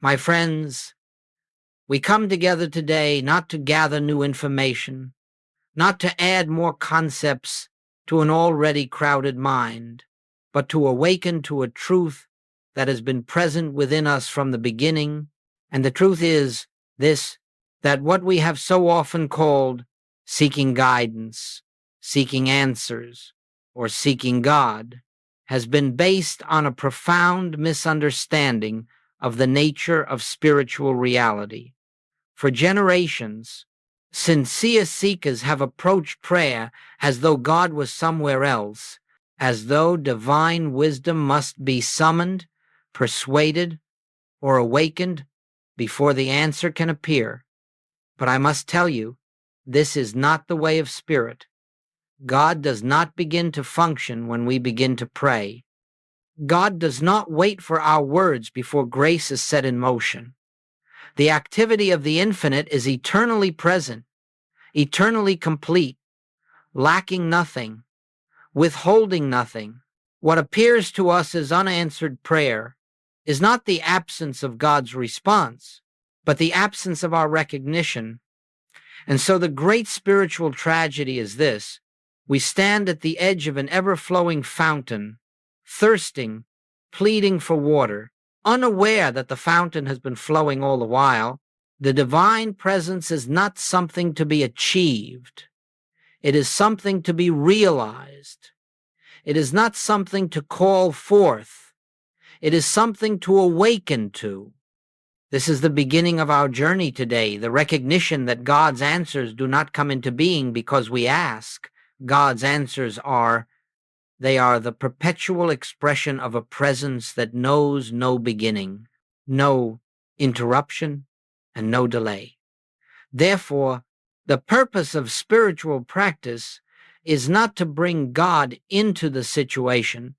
My friends, we come together today not to gather new information, not to add more concepts to an already crowded mind, but to awaken to a truth that has been present within us from the beginning. And the truth is this, that what we have so often called seeking guidance, seeking answers, or seeking God has been based on a profound misunderstanding of the nature of spiritual reality. For generations, sincere seekers have approached prayer as though God was somewhere else, as though divine wisdom must be summoned, persuaded, or awakened before the answer can appear. But I must tell you, this is not the way of spirit. God does not begin to function when we begin to pray. God does not wait for our words before grace is set in motion. The activity of the infinite is eternally present, eternally complete, lacking nothing, withholding nothing. What appears to us as unanswered prayer is not the absence of God's response, but the absence of our recognition. And so the great spiritual tragedy is this: we stand at the edge of an ever-flowing fountain, thirsting, pleading for water, unaware that the fountain has been flowing all the while. The divine presence is not something to be achieved. It is something to be realized. It is not something to call forth. It is something to awaken to. This is the beginning of our journey today, the recognition that God's answers do not come into being because we ask. God's answers are the perpetual expression of a presence that knows no beginning, no interruption, and no delay. Therefore, the purpose of spiritual practice is not to bring God into the situation,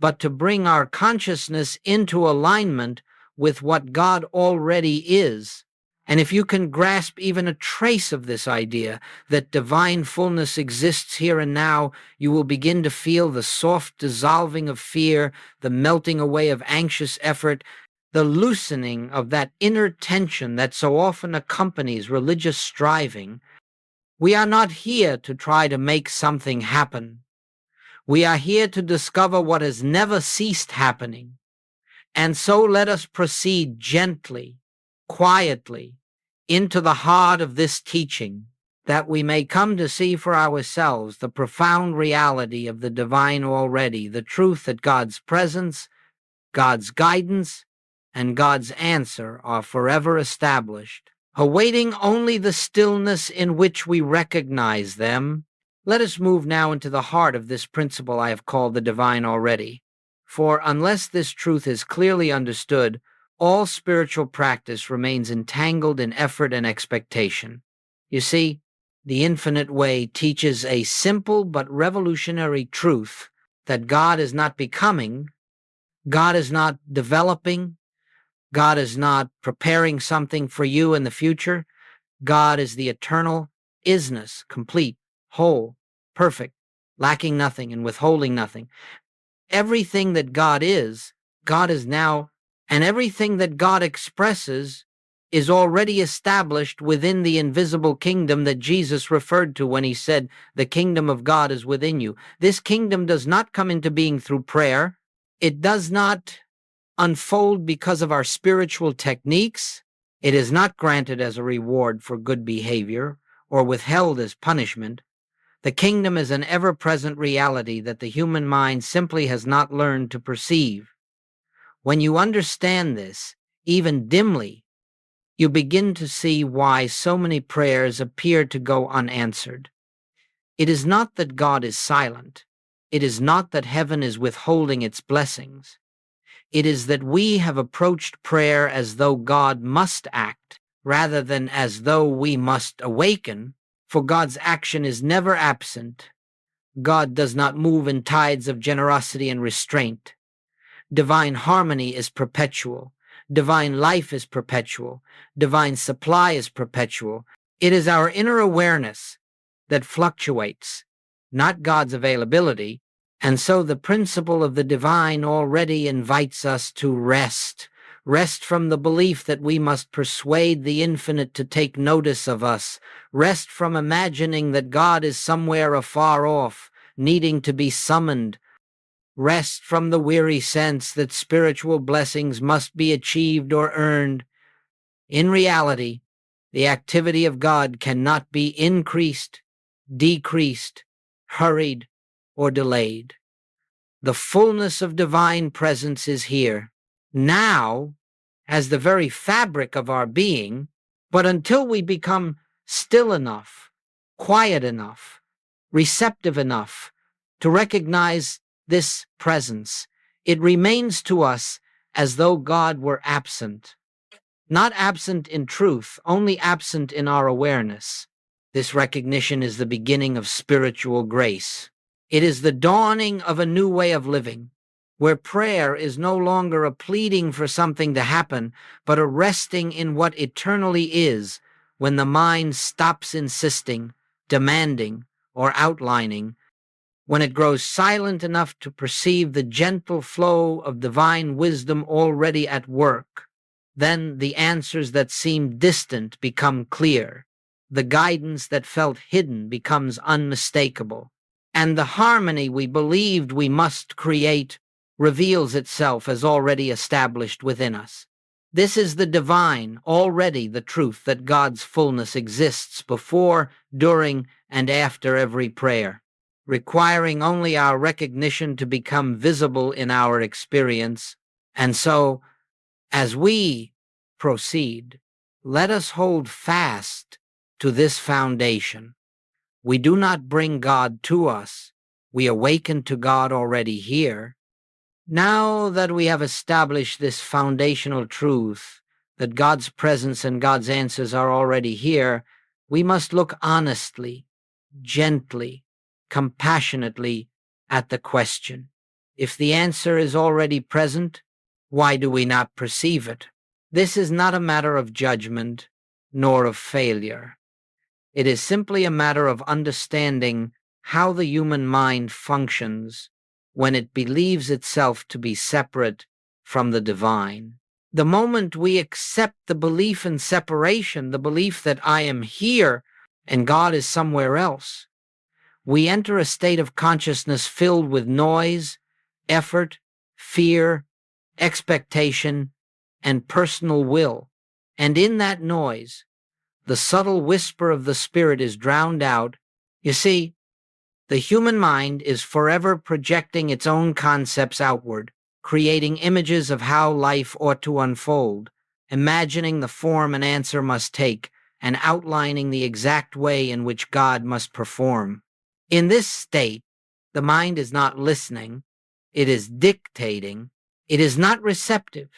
but to bring our consciousness into alignment with what God already is. And if you can grasp even a trace of this idea, that divine fullness exists here and now, you will begin to feel the soft dissolving of fear, the melting away of anxious effort, the loosening of that inner tension that so often accompanies religious striving. We are not here to try to make something happen. We are here to discover what has never ceased happening. And so let us proceed gently, quietly, into the heart of this teaching, that we may come to see for ourselves the profound reality of the divine already, the truth that God's presence, God's guidance, and God's answer are forever established, awaiting only the stillness in which we recognize them. Let us move now into the heart of this principle I have called the divine already. For unless this truth is clearly understood, all spiritual practice remains entangled in effort and expectation. You see, the infinite way teaches a simple but revolutionary truth that God is not becoming, God is not developing, God is not preparing something for you in the future. God is the eternal isness, complete, whole, perfect, lacking nothing and withholding nothing. Everything that God is now, and everything that God expresses is already established within the invisible kingdom that Jesus referred to when he said, "The kingdom of God is within you." This kingdom does not come into being through prayer. It does not unfold because of our spiritual techniques. It is not granted as a reward for good behavior or withheld as punishment. The kingdom is an ever-present reality that the human mind simply has not learned to perceive. When you understand this, even dimly, you begin to see why so many prayers appear to go unanswered. It is not that God is silent. It is not that heaven is withholding its blessings. It is that we have approached prayer as though God must act, rather than as though we must awaken, for God's action is never absent. God does not move in tides of generosity and restraint. Divine harmony is perpetual. Divine life is perpetual. Divine supply is perpetual. It is our inner awareness that fluctuates, not God's availability. And so the principle of the divine already invites us to rest, Rest from the belief that we must persuade the infinite to take notice of us. Rest from imagining that God is somewhere afar off, needing to be summoned. Rest from the weary sense that spiritual blessings must be achieved or earned. In reality, the activity of God cannot be increased, decreased, hurried, or delayed. The fullness of divine presence is here, now, as the very fabric of our being, but until we become still enough, quiet enough, receptive enough to recognize this presence, it remains to us as though God were absent. Not absent in truth, only absent in our awareness. This recognition is the beginning of spiritual grace. It is the dawning of a new way of living, where prayer is no longer a pleading for something to happen, but a resting in what eternally is, when the mind stops insisting, demanding, or outlining, when it grows silent enough to perceive the gentle flow of divine wisdom already at work. Then the answers that seemed distant become clear. The guidance that felt hidden becomes unmistakable. And the harmony we believed we must create reveals itself as already established within us. This is the divine, already the truth that God's fullness exists before, during, and after every prayer, requiring only our recognition to become visible in our experience. And so, as we proceed, let us hold fast to this foundation. We do not bring God to us. We awaken to God already here. Now that we have established this foundational truth, that God's presence and God's answers are already here, we must look honestly, gently, compassionately at the question. If the answer is already present, why do we not perceive it? This is not a matter of judgment, nor of failure. It is simply a matter of understanding how the human mind functions when it believes itself to be separate from the divine. The moment we accept the belief in separation, the belief that I am here and God is somewhere else, we enter a state of consciousness filled with noise, effort, fear, expectation, and personal will. And in that noise, the subtle whisper of the spirit is drowned out. You see, the human mind is forever projecting its own concepts outward, creating images of how life ought to unfold, imagining the form an answer must take, and outlining the exact way in which God must perform. In this state, the mind is not listening, it is dictating, it is not receptive,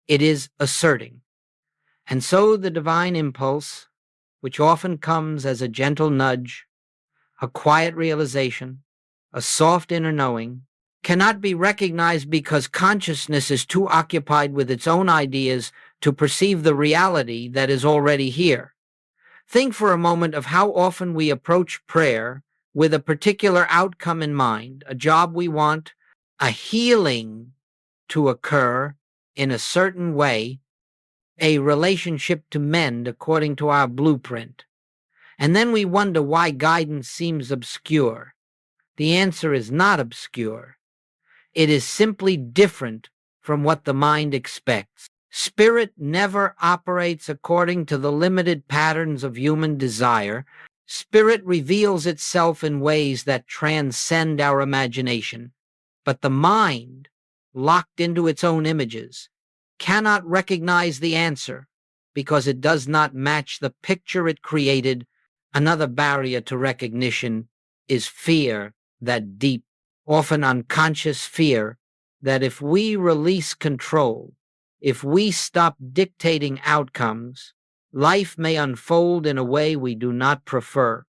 it is asserting. And so the divine impulse, which often comes as a gentle nudge, a quiet realization, a soft inner knowing, cannot be recognized because consciousness is too occupied with its own ideas to perceive the reality that is already here. Think for a moment of how often we approach prayer with a particular outcome in mind, a job we want, a healing to occur in a certain way, a relationship to mend according to our blueprint. And then we wonder why guidance seems obscure. The answer is not obscure. It is simply different from what the mind expects. Spirit never operates according to the limited patterns of human desire. Spirit reveals itself in ways that transcend our imagination. But the mind, locked into its own images, cannot recognize the answer because it does not match the picture it created. Another barrier to recognition is fear, that deep, often unconscious fear that if we release control, if we stop dictating outcomes, life may unfold in a way we do not prefer.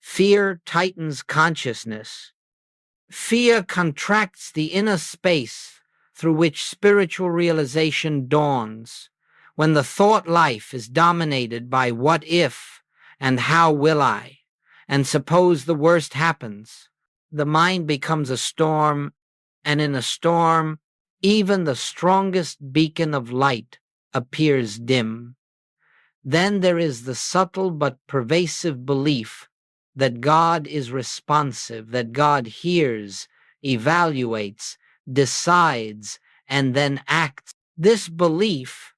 Fear tightens consciousness. Fear contracts the inner space through which spiritual realization dawns. When the thought life is dominated by what if and how will I, and suppose the worst happens, the mind becomes a storm, and in a storm, Even the strongest beacon of light appears dim. Then there is the subtle but pervasive belief that God is responsive, that God hears, evaluates, decides, and then acts. This belief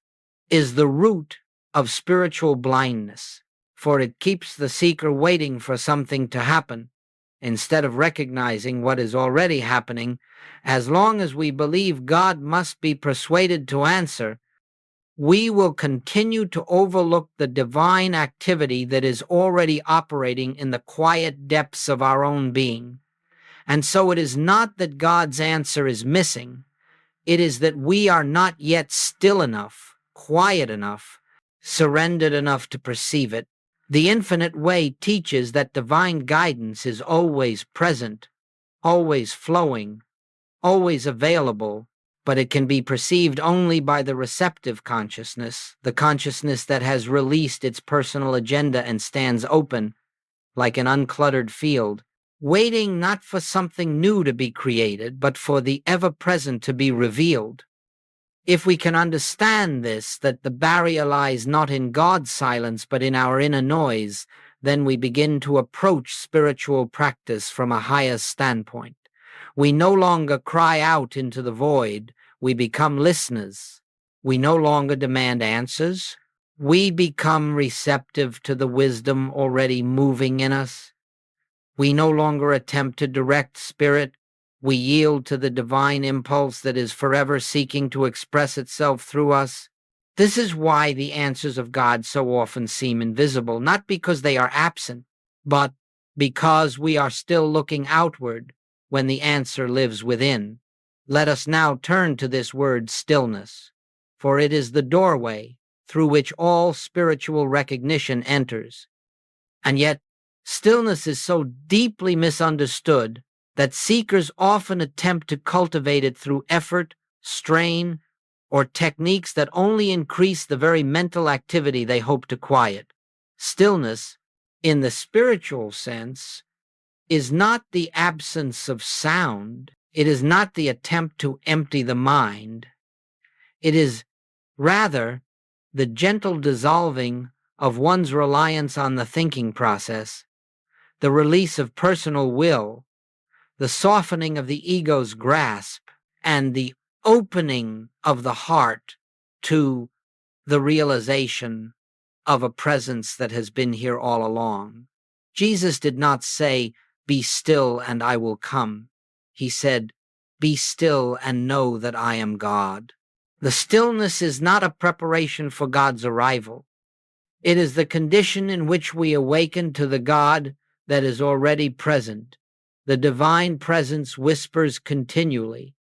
is the root of spiritual blindness, for it keeps the seeker waiting for something to happen instead of recognizing what is already happening. As long as we believe God must be persuaded to answer, we will continue to overlook the divine activity that is already operating in the quiet depths of our own being. And so it is not that God's answer is missing, it is that we are not yet still enough, quiet enough, surrendered enough to perceive it. The infinite way teaches that divine guidance is always present, always flowing, always available, but it can be perceived only by the receptive consciousness, the consciousness that has released its personal agenda and stands open, like an uncluttered field, waiting not for something new to be created, but for the ever-present to be revealed. If we can understand this, that the barrier lies not in God's silence, but in our inner noise, then we begin to approach spiritual practice from a higher standpoint. We no longer cry out into the void, we become listeners. We no longer demand answers. We become receptive to the wisdom already moving in us. We no longer attempt to direct spirit. We yield to the divine impulse that is forever seeking to express itself through us. This is why the answers of God so often seem invisible, not because they are absent, but because we are still looking outward when the answer lives within. Let us now turn to this word stillness, for it is the doorway through which all spiritual recognition enters. And yet, stillness is so deeply misunderstood that seekers often attempt to cultivate it through effort, strain, or techniques that only increase the very mental activity they hope to quiet. Stillness, in the spiritual sense, is not the absence of sound. It is not the attempt to empty the mind. It is rather the gentle dissolving of one's reliance on the thinking process, the release of personal will, the softening of the ego's grasp, and the opening of the heart to the realization of a presence that has been here all along. Jesus did not say, "Be still and I will come." He said, "Be still and know that I am God." The stillness is not a preparation for God's arrival. It is the condition in which we awaken to the God that is already present. The divine presence whispers continually,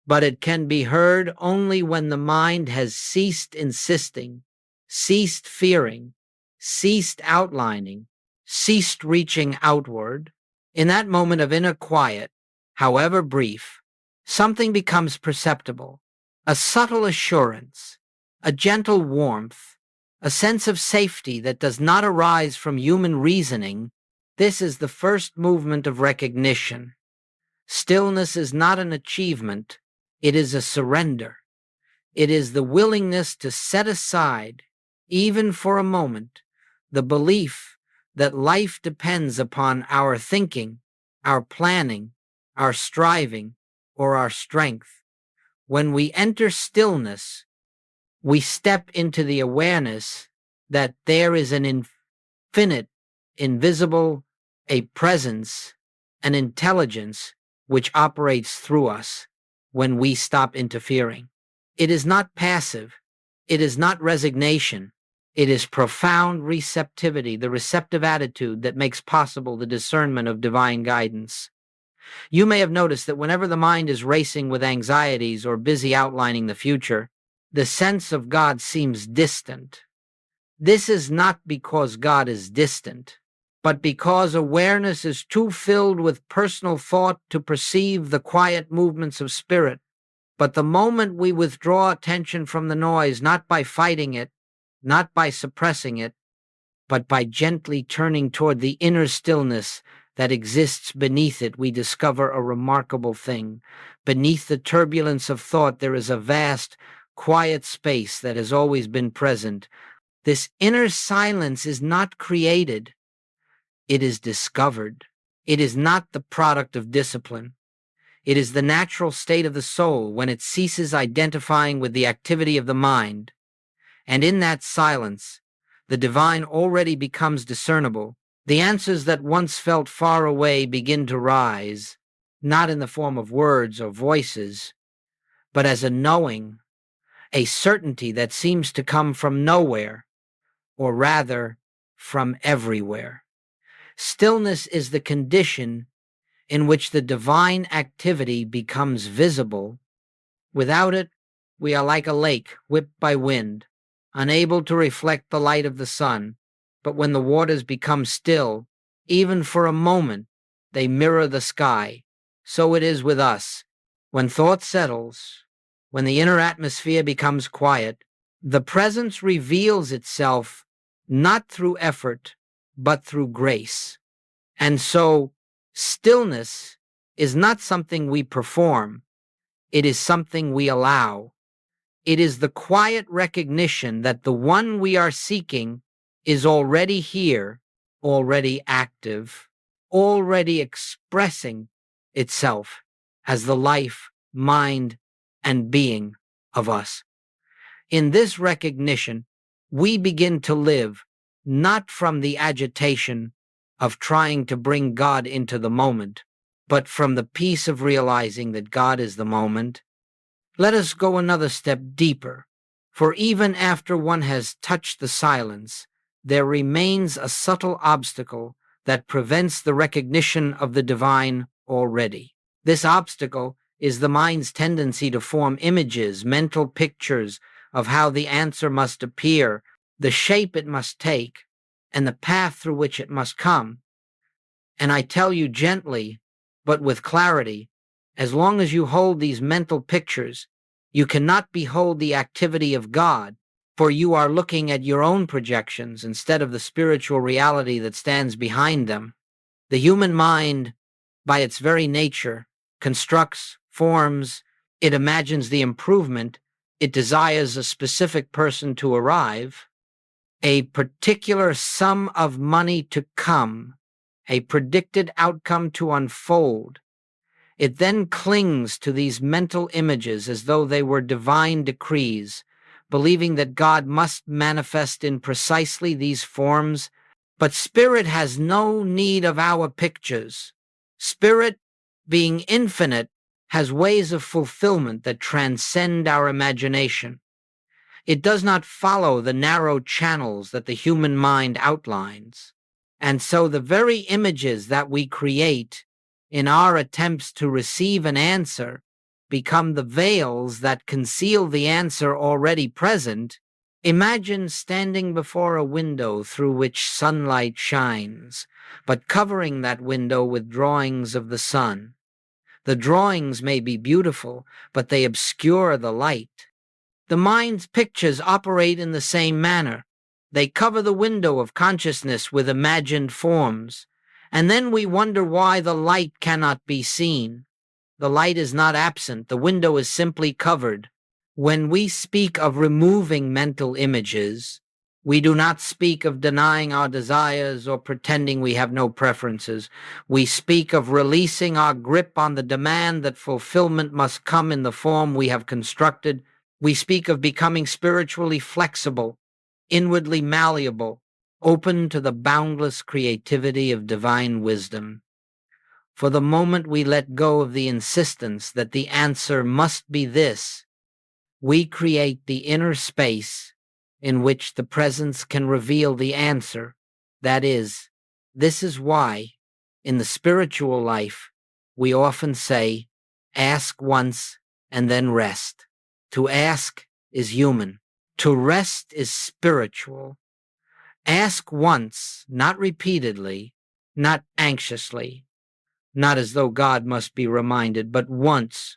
but it can be heard only when the mind has ceased insisting, ceased fearing, ceased outlining, ceased reaching outward. In that moment of inner quiet, however brief, something becomes perceptible, a subtle assurance, a gentle warmth, a sense of safety that does not arise from human reasoning. This is the first movement of recognition. Stillness is not an achievement, it is a surrender. It is the willingness to set aside, even for a moment, the belief that life depends upon our thinking, our planning, our striving, or our strength. When we enter stillness, we step into the awareness that there is an infinite, invisible, a presence, an intelligence which operates through us when we stop interfering. It is not passive. It is not resignation. It is profound receptivity, the receptive attitude that makes possible the discernment of divine guidance. You may have noticed that whenever the mind is racing with anxieties or busy outlining the future, the sense of God seems distant. This is not because God is distant, but because awareness is too filled with personal thought to perceive the quiet movements of spirit. But the moment we withdraw attention from the noise, not by fighting it, not by suppressing it, but by gently turning toward the inner stillness that exists beneath it, we discover a remarkable thing. Beneath the turbulence of thought, there is a vast, quiet space that has always been present. This inner silence is not created, it is discovered. It is not the product of discipline. It is the natural state of the soul when it ceases identifying with the activity of the mind. And in that silence, the divine already becomes discernible. The answers that once felt far away begin to rise, not in the form of words or voices, but as a knowing, a certainty that seems to come from nowhere, or rather, from everywhere. Stillness is the condition in which the divine activity becomes visible. Without it, we are like a lake whipped by wind, unable to reflect the light of the sun. But when the waters become still, even for a moment, they mirror the sky. So it is with us. When thought settles, when the inner atmosphere becomes quiet, the presence reveals itself not through effort, but through grace. And so, stillness is not something we perform, it is something we allow. It is the quiet recognition that the one we are seeking is already here, already active, already expressing itself as the life, mind, and being of us. In this recognition, we begin to live not from the agitation of trying to bring God into the moment, but from the peace of realizing that God is the moment. Let us go another step deeper, for even after one has touched the silence, there remains a subtle obstacle that prevents the recognition of the divine already. This obstacle is the mind's tendency to form images, mental pictures of how the answer must appear, the shape it must take, and the path through which it must come. And I tell you gently, but with clarity, as long as you hold these mental pictures, you cannot behold the activity of God, for you are looking at your own projections instead of the spiritual reality that stands behind them. The human mind, by its very nature, constructs, forms, it imagines the improvement, it desires a specific person to arrive, a particular sum of money to come, a predicted outcome to unfold. It then clings to these mental images as though they were divine decrees, believing that God must manifest in precisely these forms. But Spirit has no need of our pictures. Spirit, being infinite, has ways of fulfillment that transcend our imagination. It does not follow the narrow channels that the human mind outlines. And so the very images that we create in our attempts to receive an answer become the veils that conceal the answer already present. Imagine standing before a window through which sunlight shines, but covering that window with drawings of the sun. The drawings may be beautiful, but they obscure the light. The mind's pictures operate in the same manner. They cover the window of consciousness with imagined forms, and then we wonder why the light cannot be seen. The light is not absent, the window is simply covered. When we speak of removing mental images, we do not speak of denying our desires or pretending we have no preferences. We speak of releasing our grip on the demand that fulfillment must come in the form we have constructed. We speak of becoming spiritually flexible, inwardly malleable, open to the boundless creativity of divine wisdom. For the moment we let go of the insistence that the answer must be this, we create the inner space in which the presence can reveal the answer. That is, this is why, in the spiritual life, we often say, ask once and then rest. To ask is human. To rest is spiritual. Ask once, not repeatedly, not anxiously, not as though God must be reminded, but once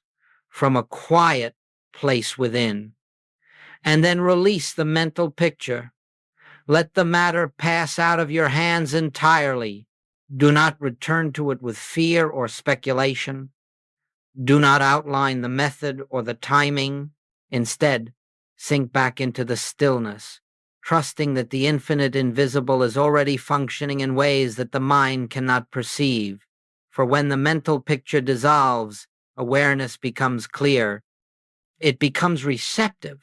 from a quiet place within. And then release the mental picture. Let the matter pass out of your hands entirely. Do not return to it with fear or speculation. Do not outline the method or the timing. Instead, sink back into the stillness, trusting that the infinite invisible is already functioning in ways that the mind cannot perceive. For when the mental picture dissolves, awareness becomes clear. It becomes receptive.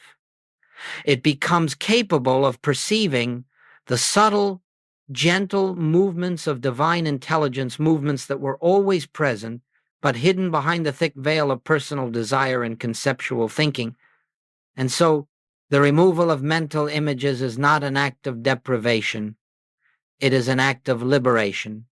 It becomes capable of perceiving the subtle, gentle movements of divine intelligence, movements that were always present, but hidden behind the thick veil of personal desire and conceptual thinking. And so, the removal of mental images is not an act of deprivation. It is an act of liberation.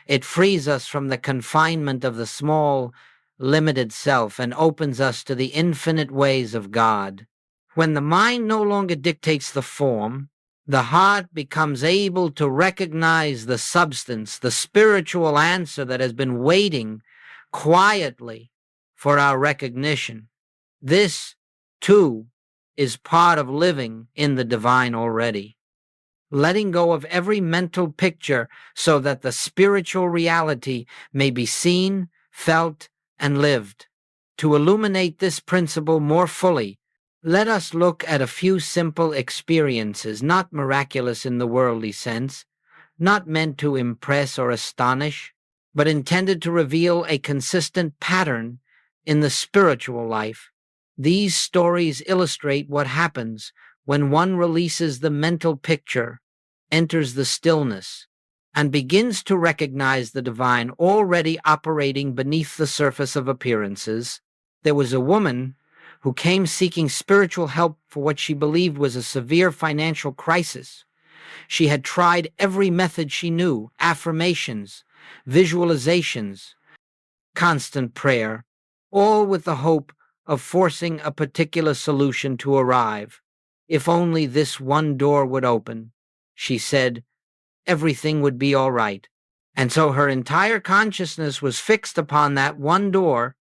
It frees us from the confinement of the small, limited self and opens us to the infinite ways of God. When the mind no longer dictates the form, the heart becomes able to recognize the substance, the spiritual answer that has been waiting quietly for our recognition. This, too, is part of living in the divine already. Letting go of every mental picture so that the spiritual reality may be seen, felt, and lived. To illuminate this principle more fully, let us look at a few simple experiences, not miraculous in the worldly sense, not meant to impress or astonish, but intended to reveal a consistent pattern in the spiritual life. These stories illustrate what happens when one releases the mental picture, enters the stillness, and begins to recognize the divine already operating beneath the surface of appearances. There was a woman who came seeking spiritual help for what she believed was a severe financial crisis. She had tried every method she knew: affirmations, visualizations, constant prayer, all with the hope of forcing a particular solution to arrive. If only this one door would open, she said, everything would be all right. And so her entire consciousness was fixed upon that one door,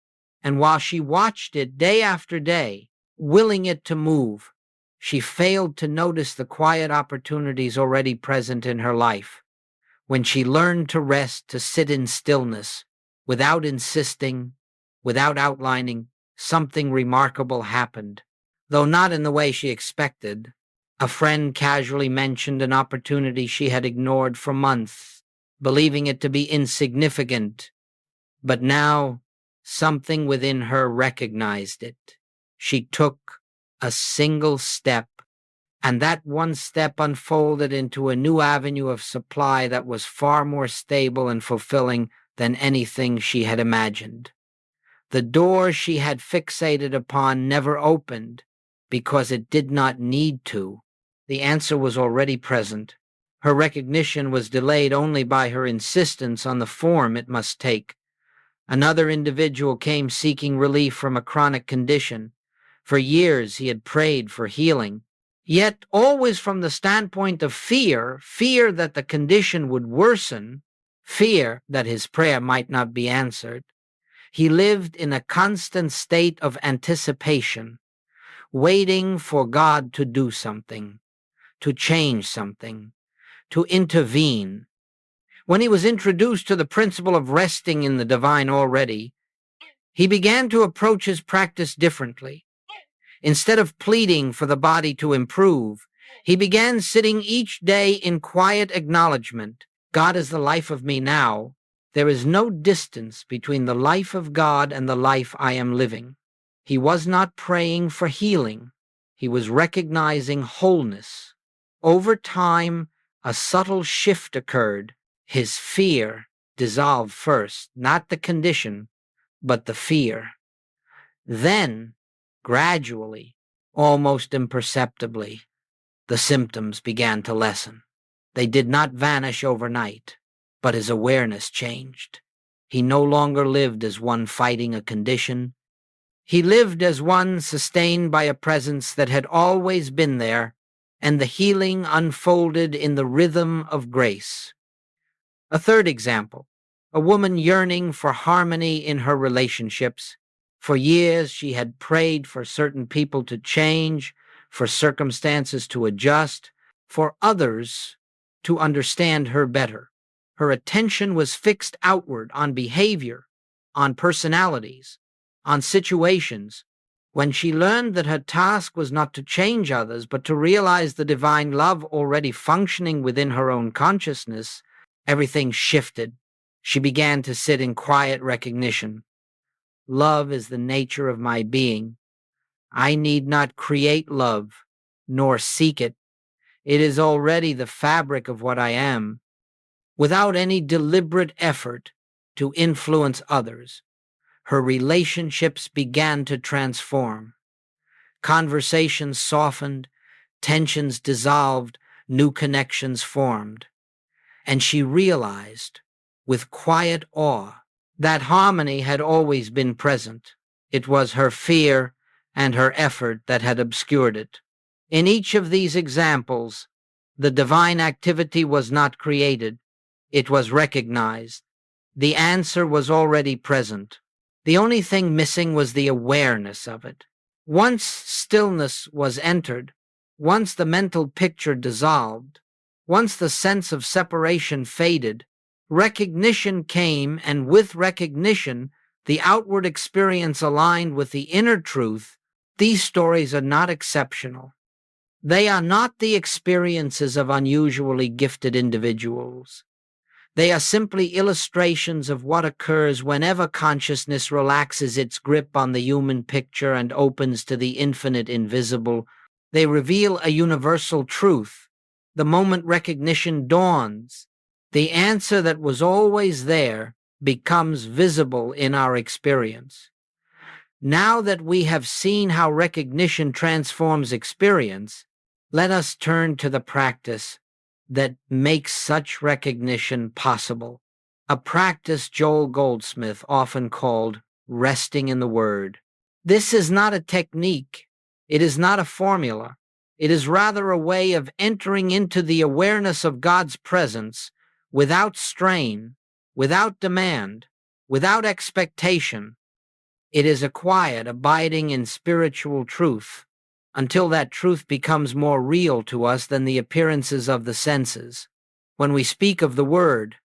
and while she watched it day after day, willing it to move, she failed to notice the quiet opportunities already present in her life. When she learned to rest, to sit in stillness, without insisting, without outlining, something remarkable happened, though not in the way she expected. A friend casually mentioned an opportunity she had ignored for months, believing it to be insignificant. But now, something within her recognized it. She took a single step, and that one step unfolded into a new avenue of supply that was far more stable and fulfilling than anything she had imagined. The door she had fixated upon never opened because it did not need to. The answer was already present. Her recognition was delayed only by her insistence on the form it must take. Another individual came seeking relief from a chronic condition. For years he had prayed for healing, yet always from the standpoint of fear that the condition would worsen, fear that his prayer might not be answered. He lived in a constant state of anticipation, waiting for God to do something, to change something, to intervene. When he was introduced to the principle of resting in the divine already, he began to approach his practice differently. Instead of pleading for the body to improve, he began sitting each day in quiet acknowledgement. God is the life of me now. There is no distance between the life of God and the life I am living. He was not praying for healing. He was recognizing wholeness. Over time, a subtle shift occurred. His fear dissolved first, not the condition, but the fear. Then, gradually, almost imperceptibly, the symptoms began to lessen. They did not vanish overnight, but his awareness changed. He no longer lived as one fighting a condition. He lived as one sustained by a presence that had always been there, and the healing unfolded in the rhythm of grace. A third example, a woman yearning for harmony in her relationships. For years she had prayed for certain people to change, for circumstances to adjust, for others to understand her better. Her attention was fixed outward on behavior, on personalities, on situations. When she learned that her task was not to change others, but to realize the divine love already functioning within her own consciousness, everything shifted. She began to sit in quiet recognition. Love is the nature of my being. I need not create love, nor seek it. It is already the fabric of what I am. Without any deliberate effort to influence others, her relationships began to transform. Conversations softened, tensions dissolved, new connections formed. And she realized, with quiet awe, that harmony had always been present. It was her fear and her effort that had obscured it. In each of these examples, the divine activity was not created. It was recognized. The answer was already present. The only thing missing was the awareness of it. Once stillness was entered, once the mental picture dissolved, once the sense of separation faded, recognition came, and with recognition, the outward experience aligned with the inner truth. These stories are not exceptional. They are not the experiences of unusually gifted individuals. They are simply illustrations of what occurs whenever consciousness relaxes its grip on the human picture and opens to the infinite invisible. They reveal a universal truth. The moment recognition dawns, the answer that was always there becomes visible in our experience. Now that we have seen how recognition transforms experience, let us turn to the practice that makes such recognition possible, a practice Joel Goldsmith often called resting in the Word. This is not a technique. It is not a formula. It is rather a way of entering into the awareness of God's presence without strain, without demand, without expectation. It is a quiet abiding in spiritual truth, until that truth becomes more real to us than the appearances of the senses. When we speak of the Word,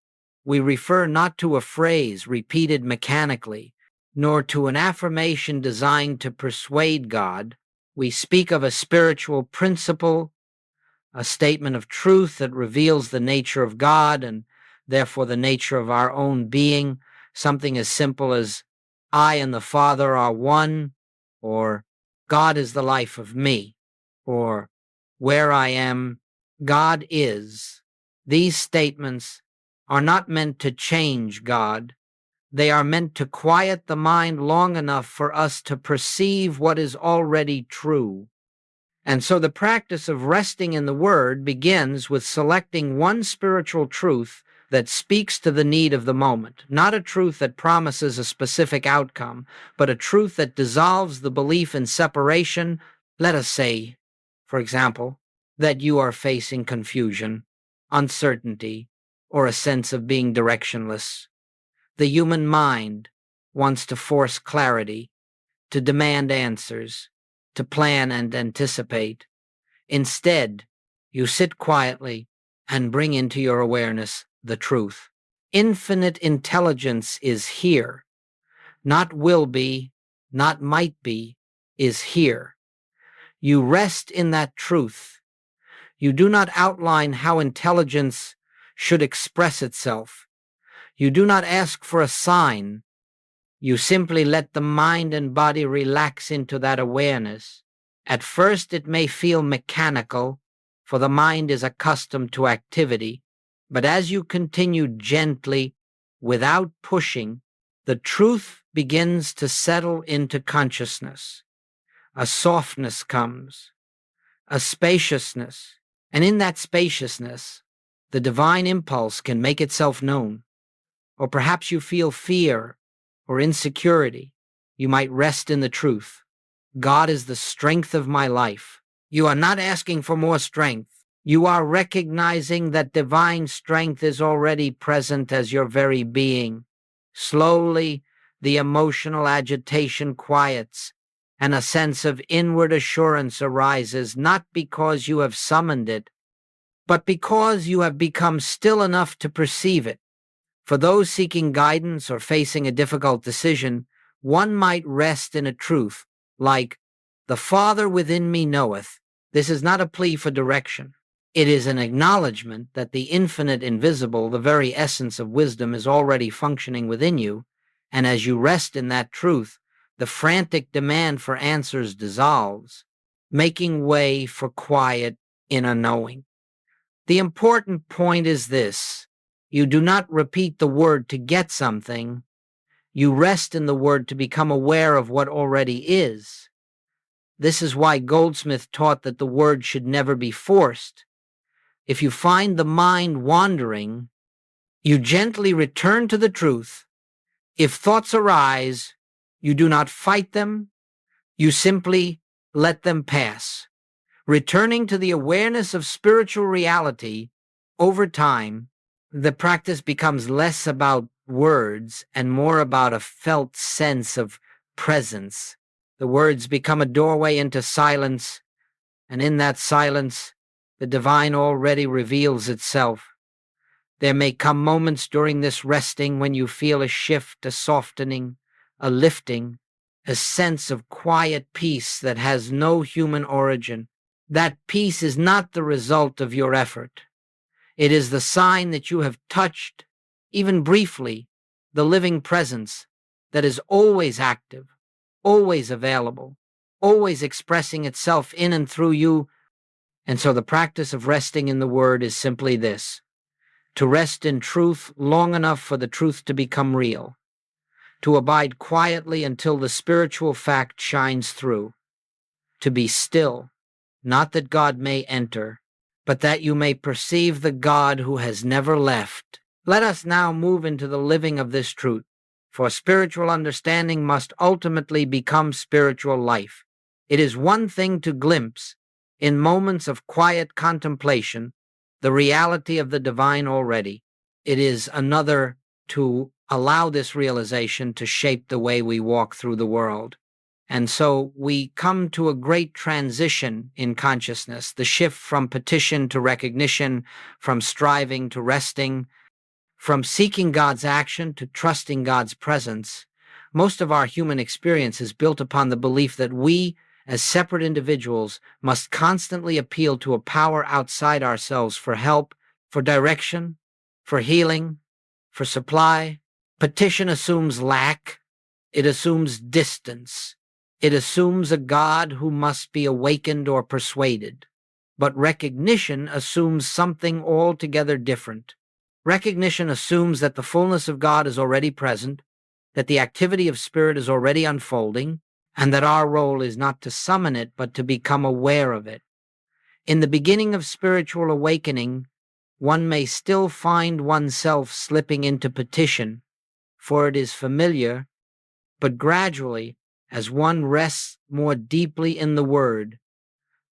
we refer not to a phrase repeated mechanically, nor to an affirmation designed to persuade God. We speak of a spiritual principle, a statement of truth that reveals the nature of God and therefore the nature of our own being, something as simple as, I and the Father are one, or God is the life of me, or where I am, God is. These statements are not meant to change God. They are meant to quiet the mind long enough for us to perceive what is already true. And so the practice of resting in the Word begins with selecting one spiritual truth that speaks to the need of the moment, not a truth that promises a specific outcome, but a truth that dissolves the belief in separation. Let us say, for example, that you are facing confusion, uncertainty, or a sense of being directionless. The human mind wants to force clarity, to demand answers, to plan and anticipate. Instead, you sit quietly and bring into your awareness the truth. Infinite intelligence is here. Not will be, not might be, is here. You rest in that truth. You do not outline how intelligence should express itself. You do not ask for a sign. You simply let the mind and body relax into that awareness. At first it may feel mechanical, for the mind is accustomed to activity, but as you continue gently, without pushing, the truth begins to settle into consciousness. A softness comes, a spaciousness, and in that spaciousness, the divine impulse can make itself known. Or perhaps you feel fear or insecurity. You might rest in the truth. God is the strength of my life. You are not asking for more strength. You are recognizing that divine strength is already present as your very being. Slowly, the emotional agitation quiets, and a sense of inward assurance arises, not because you have summoned it, but because you have become still enough to perceive it. For those seeking guidance or facing a difficult decision, one might rest in a truth like, "The Father within me knoweth." This is not a plea for direction. It is an acknowledgement that the infinite invisible, the very essence of wisdom, is already functioning within you, and as you rest in that truth, the frantic demand for answers dissolves, making way for quiet inner knowing. The important point is this: you do not repeat the word to get something, you rest in the word to become aware of what already is. This is why Goldsmith taught that the word should never be forced. If you find the mind wandering, you gently return to the truth. If thoughts arise, you do not fight them, you simply let them pass. Returning to the awareness of spiritual reality, over time, the practice becomes less about words and more about a felt sense of presence. The words become a doorway into silence, and in that silence, the divine already reveals itself. There may come moments during this resting when you feel a shift, a softening, a lifting, a sense of quiet peace that has no human origin. That peace is not the result of your effort. It is the sign that you have touched, even briefly, the living presence that is always active, always available, always expressing itself in and through you. And so the practice of resting in the Word is simply this: to rest in truth long enough for the truth to become real, to abide quietly until the spiritual fact shines through, to be still, not that God may enter, but that you may perceive the God who has never left. Let us now move into the living of this truth, for spiritual understanding must ultimately become spiritual life. It is one thing to glimpse, in moments of quiet contemplation, the reality of the divine already. It is another to allow this realization to shape the way we walk through the world. And so we come to a great transition in consciousness, the shift from petition to recognition, from striving to resting, from seeking God's action to trusting God's presence. Most of our human experience is built upon the belief that we, as separate individuals, must constantly appeal to a power outside ourselves for help, for direction, for healing, for supply. Petition assumes lack. It assumes distance. It assumes a God who must be awakened or persuaded. But recognition assumes something altogether different. Recognition assumes that the fullness of God is already present, that the activity of Spirit is already unfolding, and that our role is not to summon it, but to become aware of it. In the beginning of spiritual awakening, one may still find oneself slipping into petition, for it is familiar, but gradually, as one rests more deeply in the Word,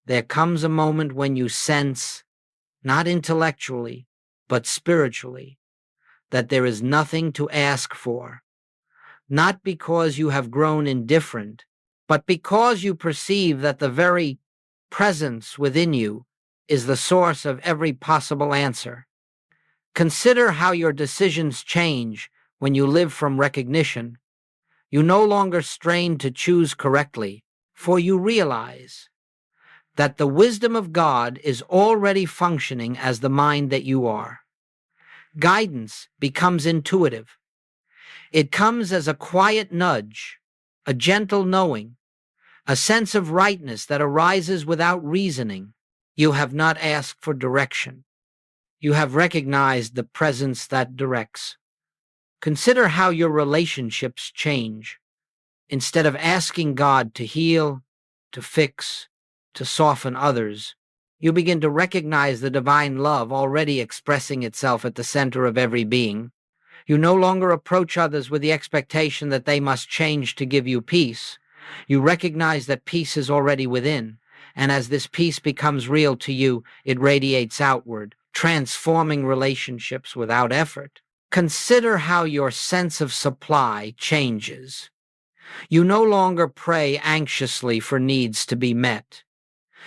there comes a moment when you sense, not intellectually, but spiritually, that there is nothing to ask for, not because you have grown indifferent, but because you perceive that the very presence within you is the source of every possible answer. Consider how your decisions change when you live from recognition. You no longer strain to choose correctly, for you realize that the wisdom of God is already functioning as the mind that you are. Guidance becomes intuitive. It comes as a quiet nudge, a gentle knowing, a sense of rightness that arises without reasoning. You have not asked for direction. You have recognized the presence that directs. Consider how your relationships change. Instead of asking God to heal, to fix, to soften others, you begin to recognize the divine love already expressing itself at the center of every being. You no longer approach others with the expectation that they must change to give you peace. You recognize that peace is already within, and as this peace becomes real to you, it radiates outward, transforming relationships without effort. Consider how your sense of supply changes. You no longer pray anxiously for needs to be met.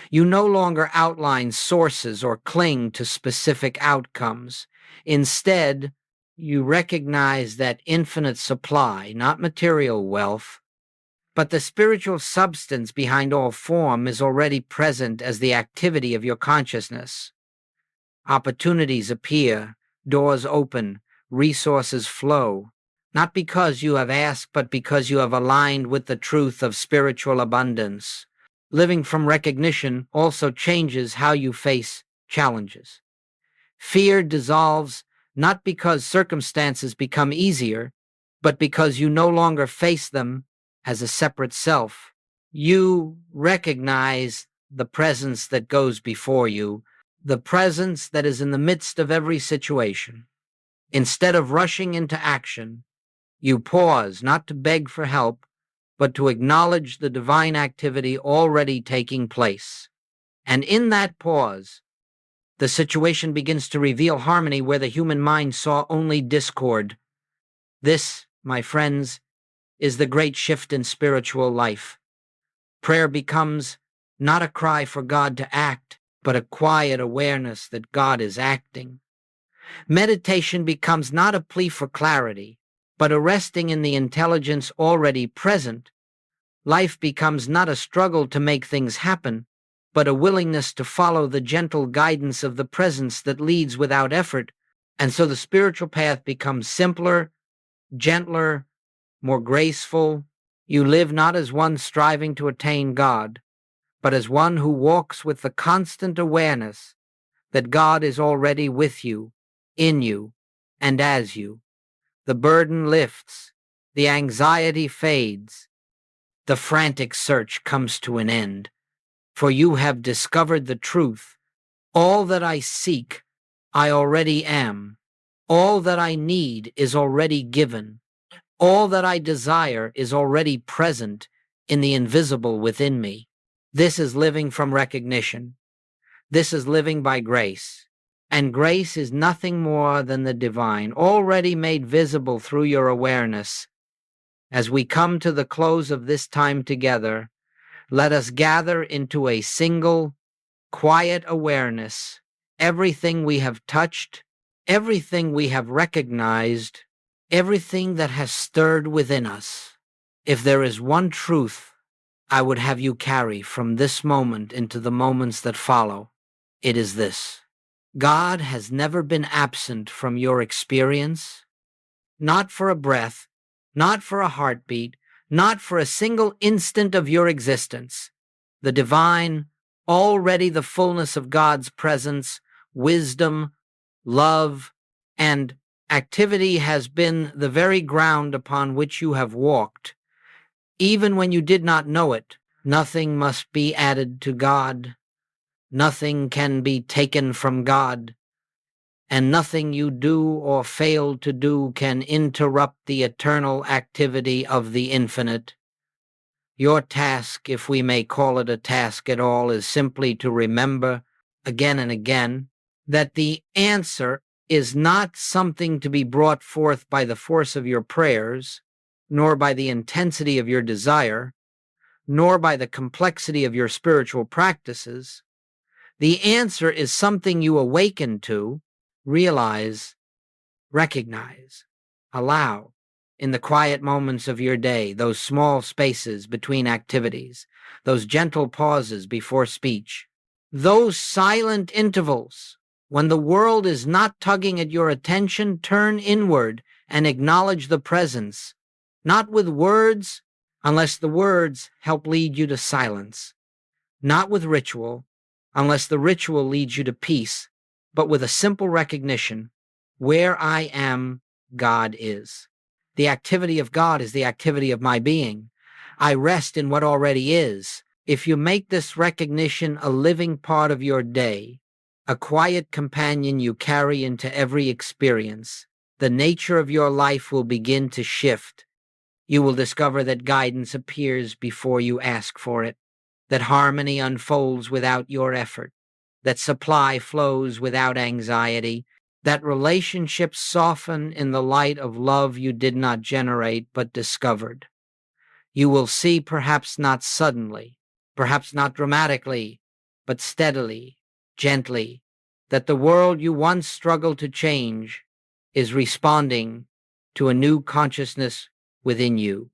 You no longer outline sources or cling to specific outcomes. Instead, You recognize that infinite supply, not material wealth, but the spiritual substance behind all form is already present as the activity of your consciousness. Opportunities appear, doors open, resources flow, not because you have asked, but because you have aligned with the truth of spiritual abundance. Living from recognition also changes how you face challenges. Fear dissolves not because circumstances become easier, but because you no longer face them as a separate self. You recognize the presence that goes before you, the presence that is in the midst of every situation. Instead of rushing into action, you pause not to beg for help, but to acknowledge the divine activity already taking place. And in that pause, the situation begins to reveal harmony where the human mind saw only discord. This, my friends, is the great shift in spiritual life. Prayer becomes not a cry for God to act, but a quiet awareness that God is acting. Meditation becomes not a plea for clarity, but a resting in the intelligence already present. Life becomes not a struggle to make things happen, but a willingness to follow the gentle guidance of the presence that leads without effort, and so the spiritual path becomes simpler, gentler, more graceful. You live not as one striving to attain God, but as one who walks with the constant awareness that God is already with you, in you, and as you. The burden lifts, the anxiety fades, the frantic search comes to an end, for you have discovered the truth. All that I seek, I already am. All that I need is already given. All that I desire is already present in the invisible within me. This is living from recognition. This is living by grace. And grace is nothing more than the divine, already made visible through your awareness. As we come to the close of this time together, let us gather into a single, quiet awareness. Everything we have touched, everything we have recognized, everything that has stirred within us. If there is one truth I would have you carry from this moment into the moments that follow, it is this: God has never been absent from your experience, not for a breath, not for a heartbeat, not for a single instant of your existence. The divine, already the fullness of God's presence, wisdom, love, and activity has been the very ground upon which you have walked. Even when you did not know it, nothing must be added to God. Nothing can be taken from God, and nothing you do or fail to do can interrupt the eternal activity of the infinite. Your task, if we may call it a task at all, is simply to remember again and again that the answer is not something to be brought forth by the force of your prayers, nor by the intensity of your desire, nor by the complexity of your spiritual practices. The answer is something you awaken to, realize, recognize, allow in the quiet moments of your day, those small spaces between activities, those gentle pauses before speech, those silent intervals. When the world is not tugging at your attention, turn inward and acknowledge the presence, not with words, unless the words help lead you to silence, not with ritual, unless the ritual leads you to peace, but with a simple recognition: where I am, God is. The activity of God is the activity of my being. I rest in what already is. If you make this recognition a living part of your day, a quiet companion you carry into every experience, the nature of your life will begin to shift. You will discover that guidance appears before you ask for it, that harmony unfolds without your effort, that supply flows without anxiety, that relationships soften in the light of love you did not generate but discovered. You will see, perhaps not suddenly, perhaps not dramatically, but steadily, gently, that the world you once struggled to change is responding to a new consciousness within you,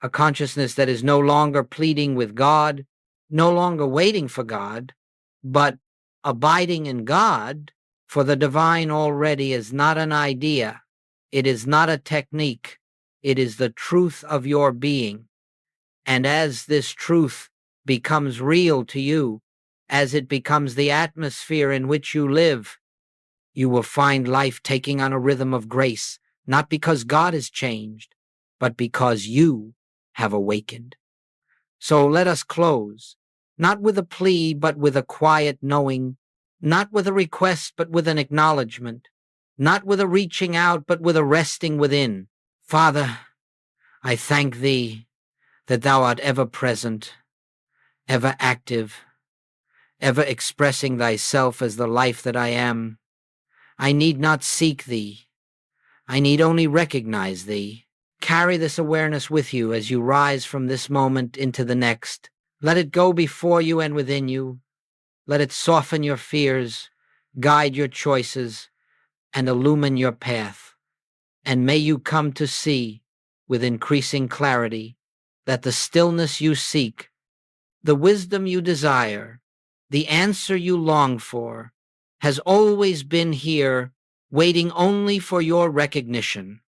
a consciousness that is no longer pleading with God, no longer waiting for God, but abiding in God, for the divine already is not an idea. It is not a technique. It is the truth of your being. And as this truth becomes real to you, as it becomes the atmosphere in which you live, you will find life taking on a rhythm of grace, not because God has changed, but because you have awakened. So let us close, not with a plea, but with a quiet knowing, not with a request, but with an acknowledgement, not with a reaching out, but with a resting within. Father, I thank thee that thou art ever present, ever active, ever expressing thyself as the life that I am. I need not seek thee. I need only recognize thee. Carry this awareness with you as you rise from this moment into the next. Let it go before you and within you. Let it soften your fears, guide your choices, and illumine your path. And may you come to see, with increasing clarity, that the stillness you seek, the wisdom you desire, the answer you long for, has always been here, waiting only for your recognition.